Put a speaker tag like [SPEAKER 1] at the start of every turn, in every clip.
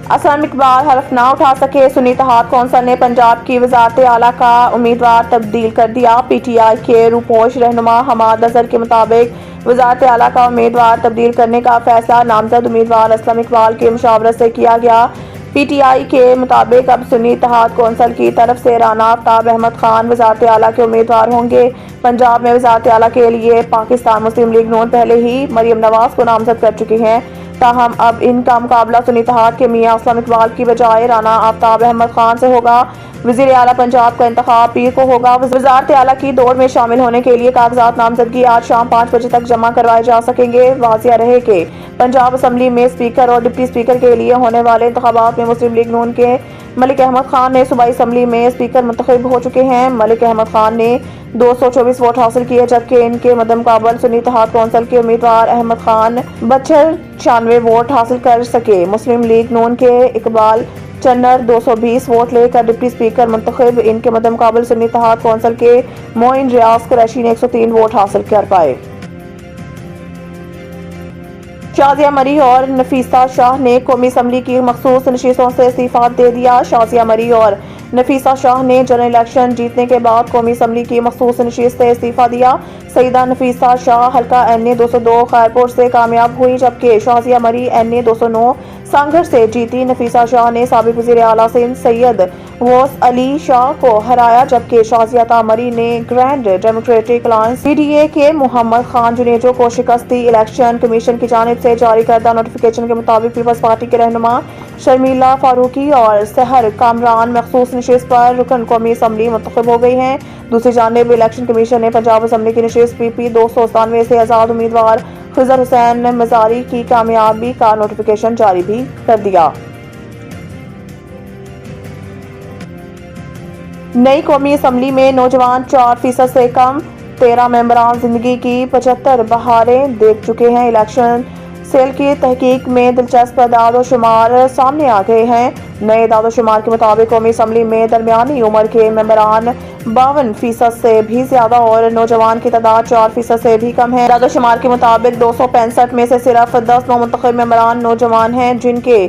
[SPEAKER 1] असलम इकबाल हल्फ ना उठा सके। सुन्नी इत्तेहाद कौंसिल ने पंजाब की वज़ारत आला का उम्मीदवार तब्दील कर दिया। PTI के रूपोश रहनुमा हमाद अजहर के मुताबिक वज़ारत आला का उम्मीदवार तब्दील करने का फैसला नामजद उम्मीदवार असलम इकबाल की मुशावरत से किया गया। PTI के मुताबिक अब सुन्नी इत्तेहाद कौंसिल की तरफ से राना आफ्ताब अहमद खान वज़ारत आला के उम्मीदवार होंगे। पंजाब में वज़ारत आला के लिए पाकिस्तान मुस्लिम लीग नून पहले ही मरियम नवाज को नामजद कर चुकी हैं। ताहम अब इनका मुकाबला सुन्नी इत्तेहाद के मियां असलम इकबाल की बजाय राना आफ्ताब अहमद खान से होगा। वज़ीर आला पंजाब का इंतखाब पीर को होगा। वज़ारत आला की दौड़ में शामिल होने के लिए कागजात नामजदगी आज शाम 5 बजे तक जमा करवाए जा सकेंगे। वाज़िया रहे कि पंजाब असम्बली में स्पीकर और डिप्टी स्पीकर के लिए होने वाले इंतखाबात में मुस्लिम लीग नून के मलिक अहमद खान ने सूबाई असम्बली में स्पीकर मुंतखब हो चुके हैं। मलिक अहमद खान ने 224 वोट हासिल किए, जबकि इनके मदमुकाबल सुन्नी इत्तेहाद कौंसिल के उम्मीदवार अहमद खान 96 वोट हासिल कर सके। मुस्लिम लीग नून के इकबाल चन्नर 220 वोट लेकर डिप्टी स्पीकर मुंतखब। इनके मदमुकाबल सुन्नी इत्तेहाद कौंसिल के मोइन रियाज कुरैशी ने 103 वोट हासिल कर पाए। शाजिया मरी और नफीसा शाह ने कौमी असम्बली की मखसूस नशिस्तों से इस्तीफा दे दिया। शाजिया मरी और नफीसा शाह ने जनरल इलेक्शन जीतने के बाद कौमी असम्बली की मखसूस नशिस्त से इस्तीफा दिया। सईदा नफीसा शाह हल्का NA 202 खैरपुर से कामयाब हुई, जबकि शाजिया मरी NA 209 सांगढ़ से जीती। नफीसा शाह ने साबिक वज़ीर आला सिंध सैयद गौस अली शाह को हराया, जबकि शाजिया मरी ने ग्रैंड डेमोक्रेटिक अलायंस PDA के मोहम्मद खान जुनेजो को शिकस्त दी। इलेक्शन कमीशन की जानिब से जारी करदा नोटिफिकेशन के मुताबिक पीपल्स पार्टी के रहनुमा शर्मिला फारूकी और सहर कामरान मखसूस नशिस्त पर रुकन कौमी असम्बली मुंतखब हो गई हैं। दूसरी जानिब इलेक्शन कमीशन ने पंजाब असम्बली की नशिस्त PP 297 से आज़ाद उम्मीदवार खिजर हुसैन मजारी की कामयाबी का नोटिफिकेशन जारी भी कर दिया। नई कौमी असम्बली में नौजवान 4% से कम 13 मेंबरान जिंदगी की 75 बहारें देख चुके हैं। इलेक्शन सेल की तहकीक में दिलचस्प दादो शुमार सामने आ गए हैं। नए दादो शुमार के मुताबिक कौमी असम्बली में दरमियानी उम्र के मेंबरान 52% से भी ज्यादा और नौजवान की तादाद 4% से भी कम है। दादो शुमार के मुताबिक 265 में से सिर्फ 10 मुंतखब मेंबरान नौजवान हैं, जिनके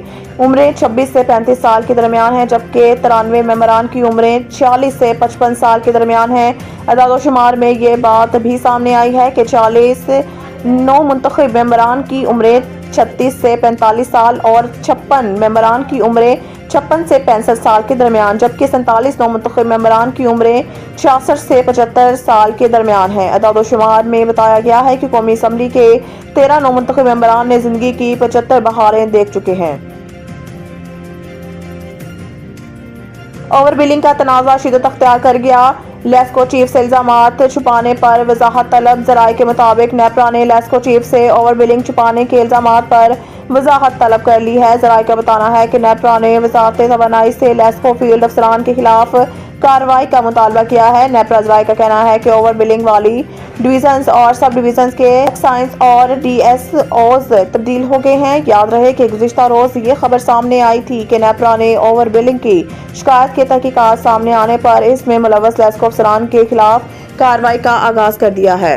[SPEAKER 1] उम्रें 26 से 35 साल के दरमियान हैं, जबकि 93 मेंबरान की उम्रें 46 से 55 साल के दरमियान हैं। दादो शुमार में ये बात भी सामने आई है कि 40 नौ मुंतखब मेंबरान की उम्रें 36 से 45 साल और 56 मेंबरान की उम्रें 56 से 65 साल के दरमियान, जबकि 47 नौ मुंतखब मेंबरान की उम्रें 66 से 75 साल के दरमियान है। अदाद-ओ-शुमार में बताया गया है कि कौमी असम्बली के 13 नौ मुंतखब मेंबरान ने जिंदगी की 75 बहारें देख चुके हैं। ओवर बिलिंग का तनाज़ा शिद्दत अख्तियार कर गया। लेस्को चीफ से इल्जामात छुपाने पर वजाहत तलब। जराये के मुताबिक नेपरा ने लेस्को चीफ से ओवर बिलिंग छुपाने के इल्जामात पर वजाहत तलब कर ली है। जराये का बताना है कि नेपरा ने वजारत तवानाई से लेस्को फील्ड अफसरान के खिलाफ कार्रवाई का मुतालबा किया है। नेपरा जराये का कहना है कि ओवर बिलिंग वाली डिवीजन्स और सब डिवीजन्स के साइंस और DSOs तब्दील हो गए हैं। याद रहे कि गुज़िश्ता रोज ये खबर सामने आई थी कि नेपरा ने ओवर बिलिंग की शिकायत के तहकीकात सामने आने पर इसमें मुलव्वस लेस्को अफसरान के खिलाफ कार्रवाई का आगाज कर दिया है।